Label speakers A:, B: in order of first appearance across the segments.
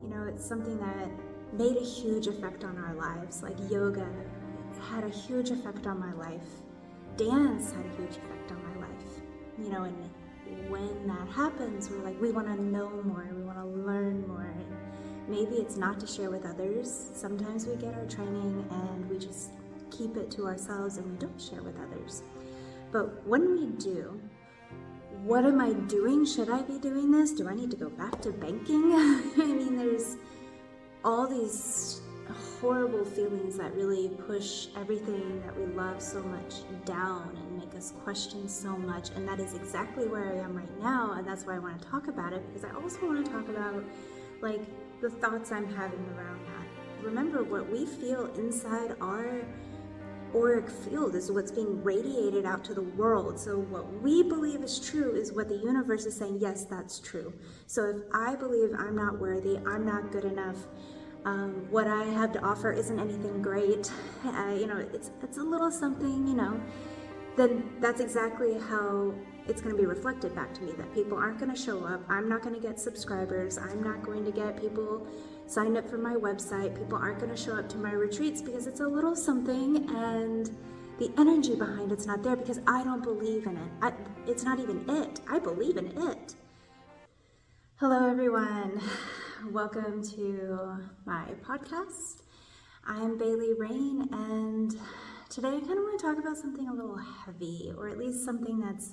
A: You know, it's something that made a huge effect on our lives. Like yoga had a huge effect on my life. Dance had a huge effect on my life. You know, and when that happens, we're like, we want to know more, we want to learn more. And maybe it's not to share with others. Sometimes we get our training and we just keep it to ourselves and we don't share with others. But when we do, what am I doing? Should I be doing this? Do I need to go back to banking? I mean, there's all these horrible feelings that really push everything that we love so much down and make us question so much. And that is exactly where I am right now. And that's why I want to talk about it, because I also want to talk about like the thoughts I'm having around that. Remember, what we feel inside our auric field is what's being radiated out to the world. So what we believe is true is what the universe is saying, yes, that's true. So if I believe I'm not worthy, I'm not good enough, what I have to offer isn't anything great, you know, it's a little something, you know, then that's exactly how it's going to be reflected back to me, that people aren't going to show up, I'm not going to get subscribers, I'm not going to get people signed up for my website, people aren't going to show up to my retreats because it's a little something and the energy behind it's not there because I don't believe in it. It's not even it. I believe in it. Hello everyone. Welcome to my podcast. I'm Rayne, and today I kind of want to talk about something a little heavy, or at least something that's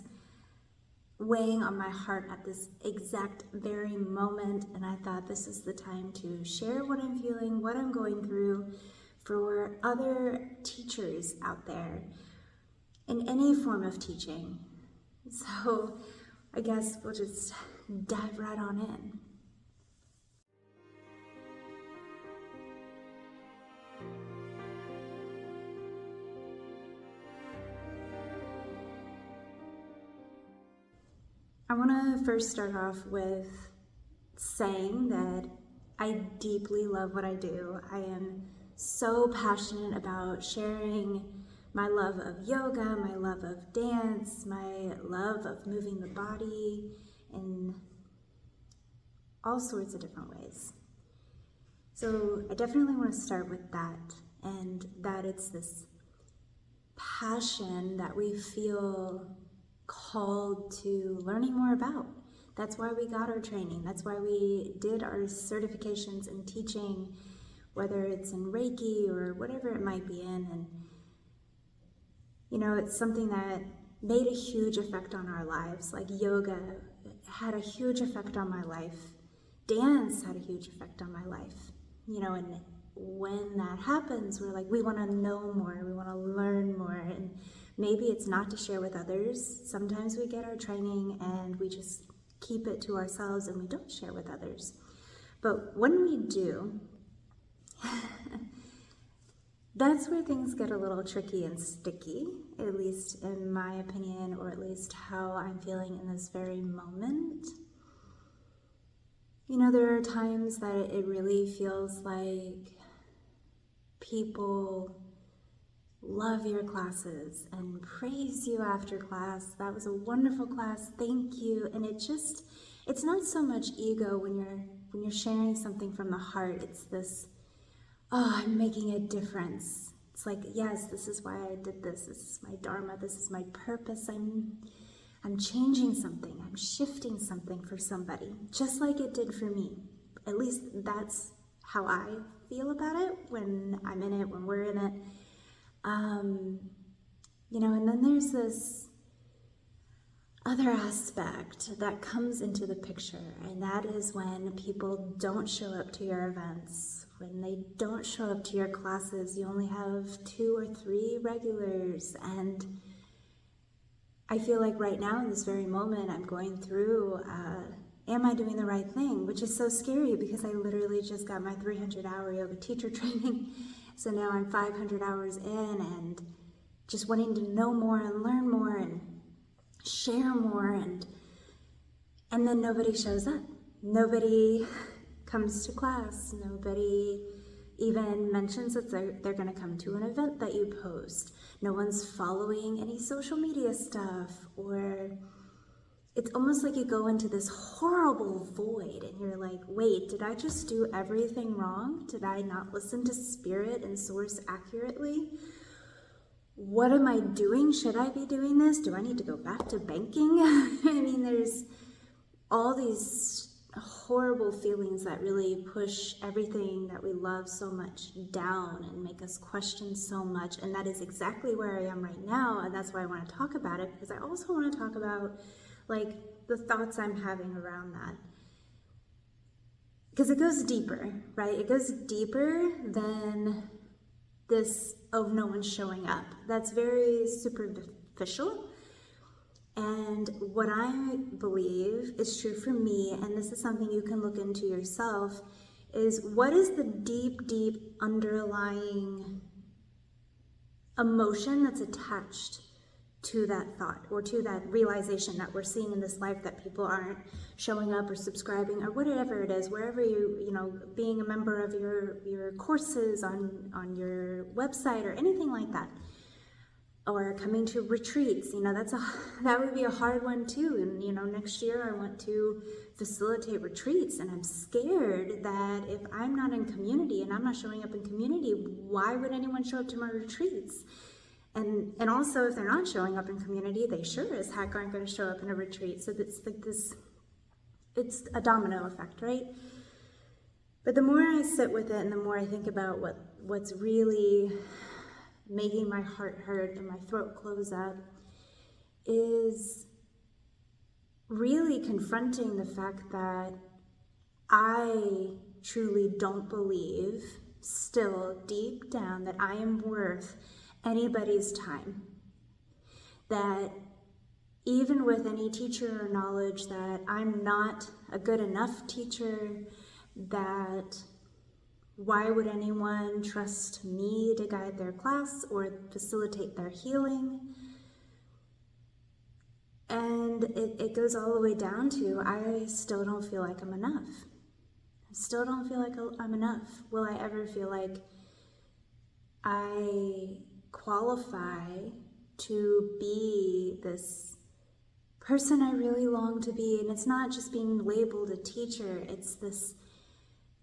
A: weighing on my heart at this exact very moment, and I thought this is the time to share what I'm feeling, what I'm going through for other teachers out there in any form of teaching. So I guess we'll just dive right on in. I want to first start off with saying that I deeply love what I do. I am so passionate about sharing my love of yoga, my love of dance, my love of moving the body in all sorts of different ways. So I definitely want to start with that, and that it's this passion that we feel called to learning more about. That's why we got our training. That's why we did our certifications in teaching, whether it's in Reiki or whatever it might be in. And, you know, it's something that made a huge effect on our lives. Like yoga had a huge effect on my life. Dance had a huge effect on my life. You know, and when that happens, we're like, we want to know more, we want to learn more. And maybe it's not to share with others. Sometimes we get our training and we just keep it to ourselves and we don't share with others. But when we do, that's where things get a little tricky and sticky, at least in my opinion, or at least how I'm feeling in this very moment. You know, there are times that it really feels like people love your classes and praise you after class. That was a wonderful class, thank you. And it's not so much ego when you're sharing something from the heart. It's this, oh, I'm making a difference. It's like, yes, this is why I did this. This is my dharma. This is my purpose. I'm changing something. I'm shifting something for somebody, just like it did for me. At least that's how I feel about it when I'm in it, when we're in it. You know, and then there's this other aspect that comes into the picture, and that is when people don't show up to your events, when they don't show up to your classes. You only have 2 or 3 regulars, and I feel like right now in this very moment I'm going through, am I doing the right thing? Which is so scary because I literally just got my 300-hour yoga teacher training. So now I'm 500 hours in and just wanting to know more and learn more and share more, and then nobody shows up. Nobody comes to class. Nobody even mentions that they're going to come to an event that you post. No one's following any social media stuff, or it's almost like you go into this horrible void and you're like, wait, did I just do everything wrong? Did I not listen to spirit and source accurately? What am I doing? Should I be doing this? Do I need to go back to banking? I mean, there's all these horrible feelings that really push everything that we love so much down and make us question so much. And that is exactly where I am right now. And that's why I want to talk about it, because I also want to talk about like the thoughts I'm having around that. Because it goes deeper, right? It goes deeper than this, oh, no one's showing up. That's very superficial. And what I believe is true for me, and this is something you can look into yourself, is what is the deep, deep underlying emotion that's attached to that thought or to that realization that we're seeing in this life that people aren't showing up or subscribing or whatever it is, wherever you know, being a member of your courses on your website or anything like that. Or coming to retreats, you know, that would be a hard one too. And you know, next year I want to facilitate retreats, and I'm scared that if I'm not in community and I'm not showing up in community, why would anyone show up to my retreats? And also, if they're not showing up in community, they sure as heck aren't going to show up in a retreat. So it's like this, it's a domino effect, right? But the more I sit with it and the more I think about what's really making my heart hurt and my throat close up, is really confronting the fact that I truly don't believe, still deep down, that I am worth anybody's time. That even with any teacher or knowledge that I'm not a good enough teacher, that why would anyone trust me to guide their class or facilitate their healing? And it goes all the way down to, I still don't feel like I'm enough. I still don't feel like I'm enough. Will I ever feel like I qualify to be this person I really long to be? And it's not just being labeled a teacher, it's this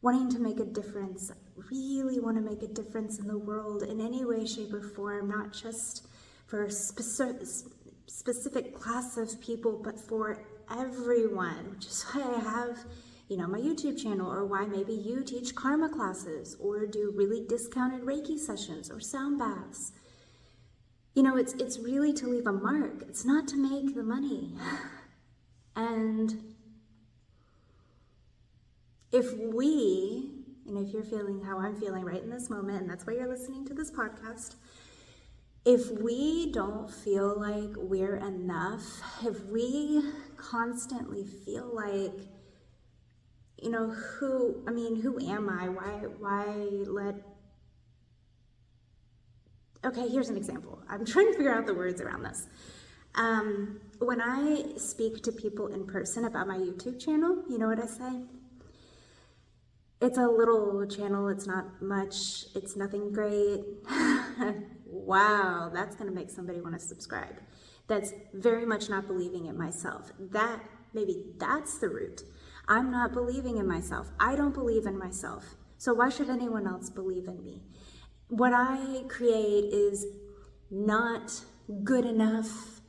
A: wanting to make a difference. I really want to make a difference in the world in any way, shape, or form, not just for a specific class of people, but for everyone, which is why I have, you know, my YouTube channel, or why maybe you teach karma classes or do really discounted Reiki sessions or sound baths. You know, it's really to leave a mark. It's not to make the money. And if you're feeling how I'm feeling right in this moment, and that's why you're listening to this podcast, if we don't feel like we're enough, if we constantly feel like, you know, who am I? Okay, here's an example. I'm trying to figure out the words around this. When I speak to people in person about my YouTube channel, you know what I say? It's a little channel, it's not much, it's nothing great. Wow, that's gonna make somebody wanna subscribe. That's very much not believing in myself. Maybe that's the root. I'm not believing in myself. I don't believe in myself. So why should anyone else believe in me? What I create is not good enough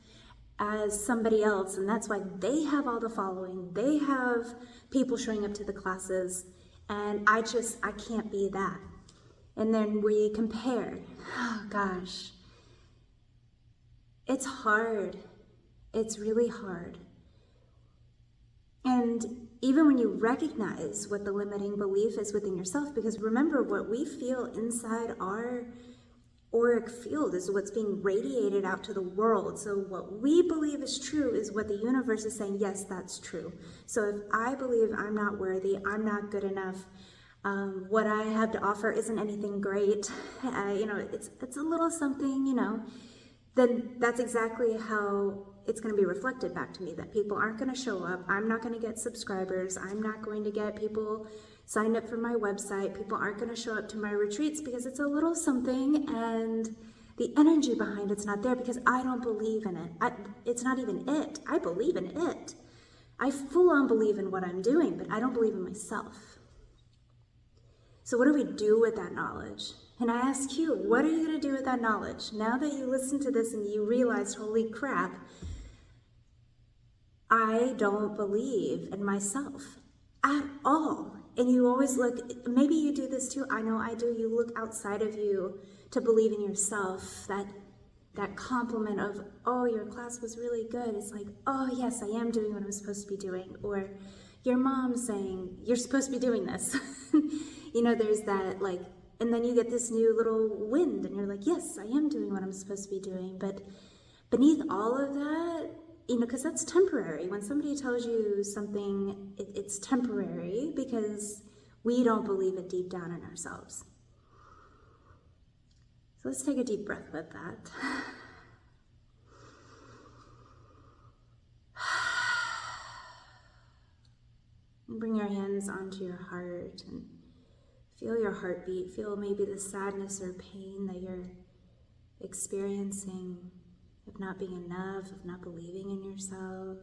A: as somebody else, and that's why they have all the following. They have people showing up to the classes, and I can't be that. And then we compare. Oh gosh. It's hard. It's really hard. And even when you recognize what the limiting belief is within yourself, because remember, what we feel inside our auric field is what's being radiated out to the world. So what we believe is true is what the universe is saying, yes, that's true. So if I believe I'm not worthy, I'm not good enough, what I have to offer isn't anything great, it's a little something, then that's exactly how it's going to be reflected back to me, that people aren't going to show up. I'm not going to get subscribers. I'm not going to get people signed up for my website. People aren't going to show up to my retreats because it's a little something, and The energy behind it's not there because I don't believe in it. It's not even it. I believe in it. I full on believe in what I'm doing, but I don't believe in myself. So what do we do with that knowledge? And I ask you, what are you going to do with that knowledge? Now that you listen to this and you realize, holy crap, I don't believe in myself at all. And you always look, maybe you do this too, I know I do, you look outside of you to believe in yourself, that compliment of, oh, your class was really good. It's like, oh yes, I am doing what I'm supposed to be doing. Or your mom saying, you're supposed to be doing this. You know, there's that like, and then you get this new little wind and you're like, yes, I am doing what I'm supposed to be doing. But beneath all of that, you know, because that's temporary. When somebody tells you something, it's temporary because we don't believe it deep down in ourselves. So let's take a deep breath with that. And bring your hands onto your heart and feel your heartbeat. Feel maybe the sadness or pain that you're experiencing of not being enough, of not believing in yourself.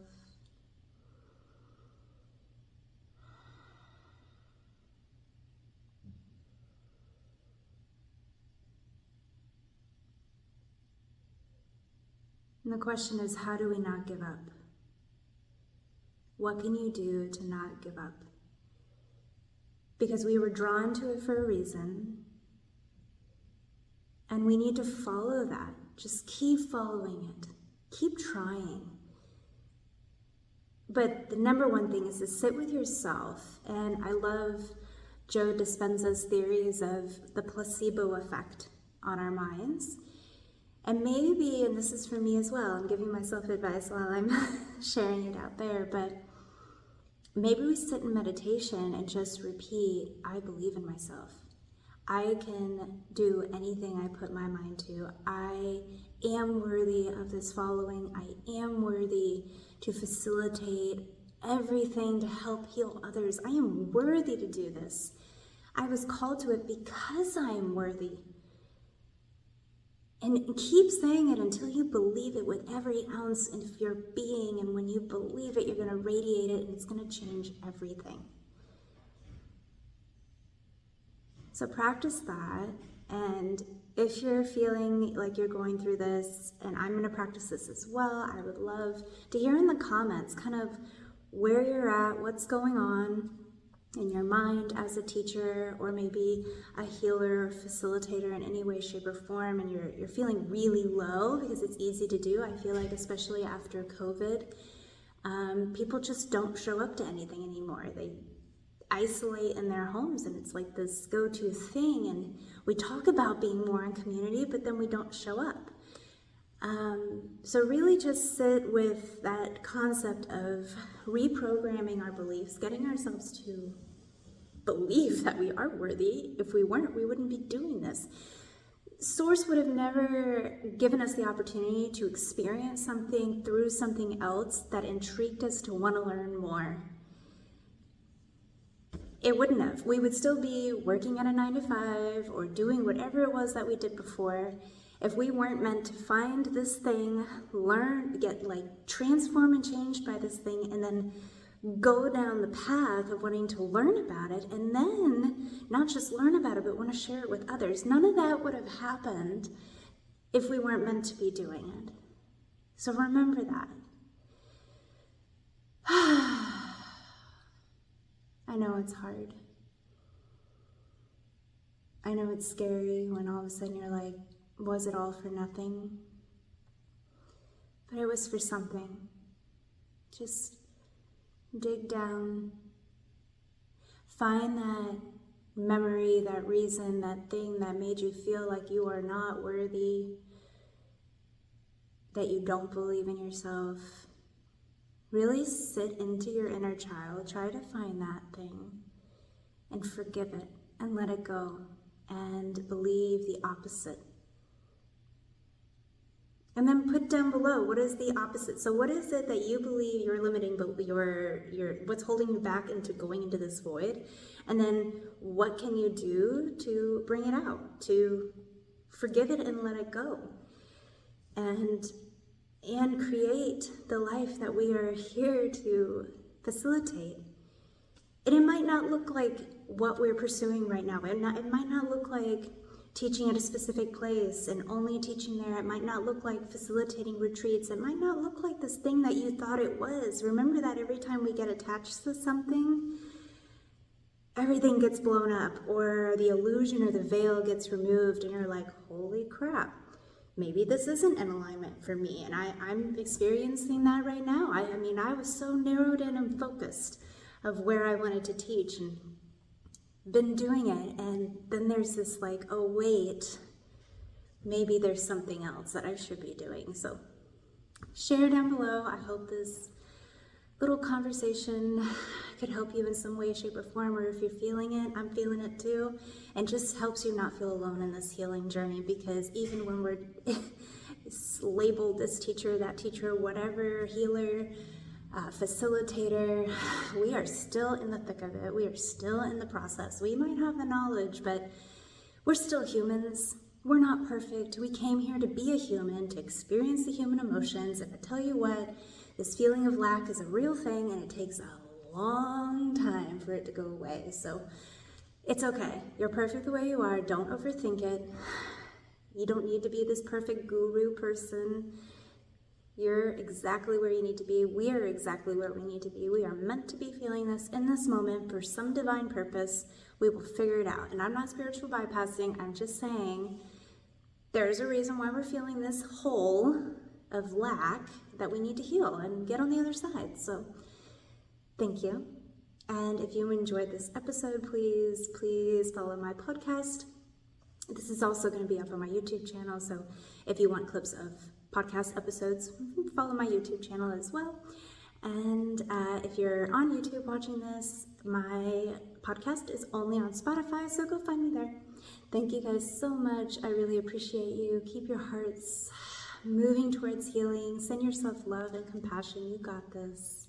A: And the question is, how do we not give up? What can you do to not give up? Because we were drawn to it for a reason, and we need to follow that. Just keep following it. Keep trying. But the number one thing is to sit with yourself. And I love Joe Dispenza's theories of the placebo effect on our minds. And maybe, and this is for me as well, I'm giving myself advice while I'm sharing it out there, but maybe we sit in meditation and just repeat, I believe in myself. I can do anything I put my mind to. I am worthy of this following. I am worthy to facilitate everything to help heal others. I am worthy to do this. I was called to it because I am worthy. And keep saying it until you believe it with every ounce of your being. And when you believe it, you're going to radiate it and it's going to change everything. So practice that. And if you're feeling like you're going through this, and I'm going to practice this as well, I would love to hear in the comments kind of where you're at, what's going on in your mind as a teacher, or maybe a healer or facilitator in any way, shape, or form, and you're feeling really low, because it's easy to do. I feel like, especially after COVID, people just don't show up to anything anymore. They isolate in their homes, and it's like this go-to thing, and we talk about being more in community, but then we don't show up. So really just sit with that concept of reprogramming our beliefs, getting ourselves to believe that we are worthy. If we weren't, we wouldn't be doing this. Source would have never given us the opportunity to experience something through something else that intrigued us to want to learn more. It wouldn't have. We would still be working at a 9-to-5 or doing whatever it was that we did before if we weren't meant to find this thing, learn, get transformed and changed by this thing, and then go down the path of wanting to learn about it, and then not just learn about it, but want to share it with others. None of that would have happened if we weren't meant to be doing it. So remember that. I know it's hard. I know it's scary when all of a sudden you're like, was it all for nothing? But it was for something. Just dig down. Find that memory, that reason, that thing that made you feel like you are not worthy, that you don't believe in yourself. Really sit into your inner child, try to find that thing, and forgive it, and let it go, and believe the opposite. And then put down below, what is the opposite? So what is it that you believe you're limiting, but what's holding you back into going into this void? And then what can you do to bring it out, to forgive it and let it go, and create the life that we are here to facilitate. And it might not look like what we're pursuing right now. It might not look like teaching at a specific place and only teaching there. It might not look like facilitating retreats. It might not look like this thing that you thought it was. Remember that every time we get attached to something, everything gets blown up, or the illusion or the veil gets removed, and you're like, holy crap, maybe this isn't in alignment for me. And I'm experiencing that right now. I mean, I was so narrowed in and focused of where I wanted to teach and been doing it, and then there's this like, oh wait, maybe there's something else that I should be doing. So share down below. I hope this little conversation could help you in some way, shape, or form, or if you're feeling it, I'm feeling it too, and just helps you not feel alone in this healing journey, because even when we're labeled this teacher, that teacher, whatever, healer, facilitator, we are still in the thick of it. We are still in the process. We might have the knowledge, but we're still humans. We're not perfect. We came here to be a human, to experience the human emotions. And I tell you what, this feeling of lack is a real thing, and it takes a long time for it to go away. So it's okay. You're perfect the way you are. Don't overthink it. You don't need to be this perfect guru person. You're exactly where you need to be. We are exactly where we need to be. We are meant to be feeling this in this moment for some divine purpose. We will figure it out. And I'm not spiritual bypassing. I'm just saying there's a reason why we're feeling this hole of lack that we need to heal and get on the other side. So thank you. And if you enjoyed this episode, please follow my podcast. This is also going to be up on my YouTube channel. So if you want clips of podcast episodes, follow my YouTube channel as well. And if you're on YouTube watching this, my podcast is only on Spotify, so go find me there. Thank you guys so much. I really appreciate you. Keep your hearts moving towards healing. Send yourself love and compassion. You got this.